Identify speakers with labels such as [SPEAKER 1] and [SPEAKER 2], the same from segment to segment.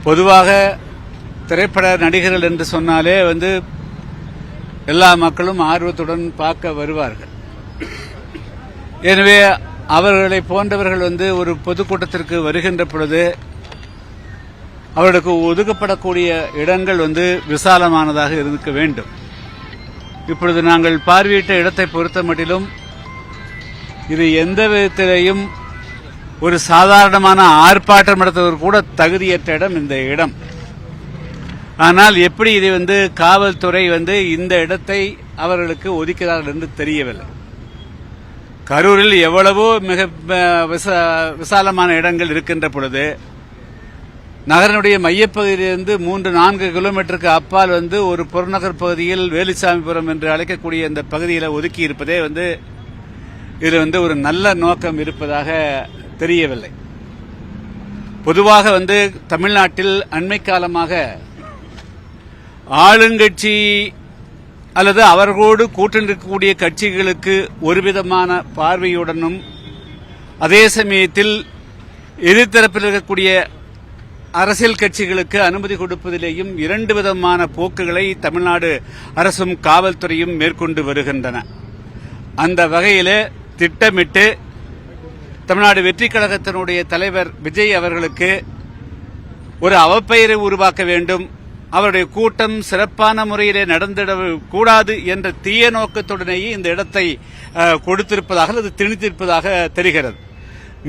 [SPEAKER 1] பொதுவாக திரைப்பட நடிகர்கள் என்று சொன்னாலே எல்லா மக்களும் ஆர்வத்துடன் பார்க்க வருவார்கள். எனவே அவர்களை போன்றவர்கள் ஒரு பொதுக்கூட்டத்திற்கு வருகின்ற பொழுது அவர்களுக்கு ஒதுக்கப்படக்கூடிய இடங்கள் விசாலமானதாக இருக்க வேண்டும். இப்பொழுது நாங்கள் பார்வையிட்ட இடத்தை பொறுத்த மட்டிலும் இது எந்த விதத்திலேயும் ஒரு சாதாரணமான ஆர்ப்பாட்டம் நடத்துவதற்கு கூட தகுதியற்ற இடம் இந்த இடம். ஆனால் எப்படி இதை காவல்துறை இந்த இடத்தை அவர்களுக்கு ஒதுக்கிறார்கள் என்று தெரியவில்லை. கரூரில் எவ்வளவோ மிக விசாலமான இடங்கள் இருக்கின்ற பொழுது நகரனுடைய மையப்பகுதியிலிருந்து 3-4 கிலோமீட்டருக்கு அப்பால் ஒரு புறநகர் பகுதியில் வேலுசாமிபுரம் என்று அழைக்கக்கூடிய இந்த பகுதியில் ஒதுக்கி இருப்பதே இதில் ஒரு நல்ல நோக்கம் இருப்பதாக தெரியவில்லை. பொதுவாக தமிழ்நாட்டில் அண்மை காலமாக ஆளுங்கட்சி அல்லது அவர்களோடு கூட்டணிக்கக்கூடிய கட்சிகளுக்கு ஒருவிதமான பார்வையுடனும் அதே சமயத்தில் எதிர்த்தரப்பில் இருக்கக்கூடிய அரசியல் கட்சிகளுக்கு அனுமதி கொடுப்பதிலேயும் 2 விதமான போக்குகளை தமிழ்நாடு அரசும் காவல்துறையும் மேற்கொண்டு வருகின்றன. அந்த வகையில் திட்டமிட்டு தமிழ்நாடு வெற்றி கழகத்தினுடைய தலைவர் விஜய் அவர்களுக்கு ஒரு அவப்பெயரை உருவாக்க வேண்டும், அவருடைய கூட்டம் சிறப்பான முறையிலே நடந்திடக்கூடாது என்ற தீய நோக்கத்துடனேயே இந்த இடத்தை கொடுத்திருப்பதாக அல்லது திணித்திருப்பதாக தெரிகிறது.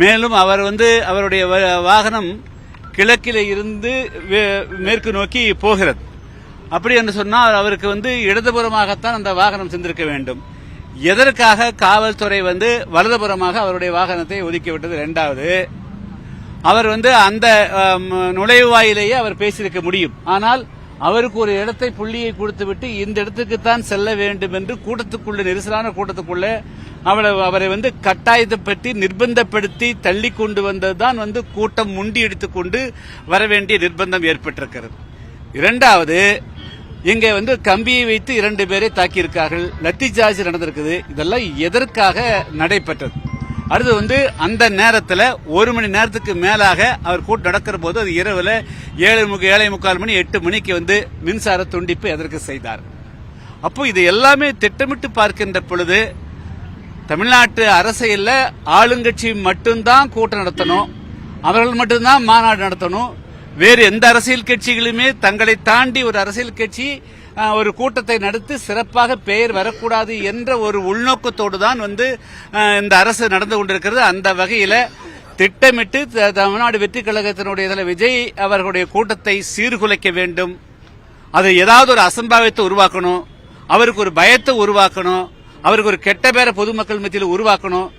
[SPEAKER 1] மேலும் அவர் அவருடைய வாகனம் கிழக்கிலே இருந்து மேற்கு நோக்கி போகிறது. அப்படி என்று சொன்னால் அவருக்கு இடதுபுறமாகத்தான் அந்த வாகனம் சென்றிருக்க வேண்டும். எதற்காக காவல்துறை வலதுபுறமாக அவருடைய வாகனத்தை ஒதுக்கிவிட்டது? இரண்டாவது, அவர் அந்த நுழைவாயிலேயே அவர் பேசியிருக்க முடியும். ஆனால் அவருக்கு ஒரு இடத்தை புள்ளியை கொடுத்துவிட்டு இந்த இடத்துக்குத்தான் செல்ல வேண்டும் என்று கூட்டத்துக்குள்ள நெரிசலான கூட்டத்துக்குள்ள அவரை கட்டாயப்படுத்தி நிர்பந்தப்படுத்தி தள்ளி கொண்டு வந்ததுதான் கூட்டம் முண்டியடித்துக் கொண்டு வரவேண்டிய நிர்பந்தம் ஏற்பட்டிருக்கிறது. இரண்டாவது, இங்கே கம்பியை வைத்து 2 பேரை தாக்கியிருக்கார்கள், லத்தி சார்ஜ் நடந்திருக்குது. இதெல்லாம் எதற்காக நடைபெற்றது? அடுத்து அந்த நேரத்தில் 1 மணி நேரத்துக்கு மேலாக அவர் கூட்டம் நடக்கிற போது அது இரவுல 7:45 மணி 8 மணிக்கு மின்சார துண்டிப்பு எதற்கு செய்தார்? அப்போ இது எல்லாமே திட்டமிட்டு பார்க்கின்ற பொழுது தமிழ்நாட்டு அரசியல்ல ஆளுங்கட்சி மட்டும்தான் கூட்டம் நடத்தணும், அவர்கள் மட்டும்தான் மாநாடு நடத்தணும், வேறு எந்த அரசியல் கட்சிகளுமே தங்களை தாண்டி ஒரு அரசியல் கட்சி ஒரு கூட்டத்தை நடத்தி சிறப்பாக பெயர் வரக்கூடாது என்ற ஒரு உள்நோக்கத்தோடு தான் இந்த அரசு நடந்து கொண்டிருக்கிறது. அந்த வகையில் திட்டமிட்டு தமிழ்நாடு வெற்றி கழகத்தினுடைய தலைவர் விஜய் அவர்களுடைய கூட்டத்தை சீர்குலைக்க வேண்டும், அது ஏதாவது ஒரு அசம்பாவித்தை உருவாக்கணும், அவருக்கு ஒரு பயத்தை உருவாக்கணும், அவருக்கு ஒரு கெட்ட பேரை பொதுமக்கள் மத்தியில் உருவாக்கணும்.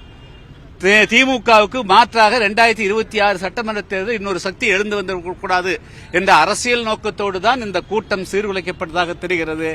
[SPEAKER 1] திமுகவுக்கு மாற்றாக 2026 சட்டமன்ற தேர்தல் இன்னொரு சக்தி எழுந்து வந்துவிடக்கூடாது என்ற அரசியல் நோக்கத்தோடு தான் இந்த கூட்டம் சீர்குலைக்கப்பட்டதாக தெரிகிறது.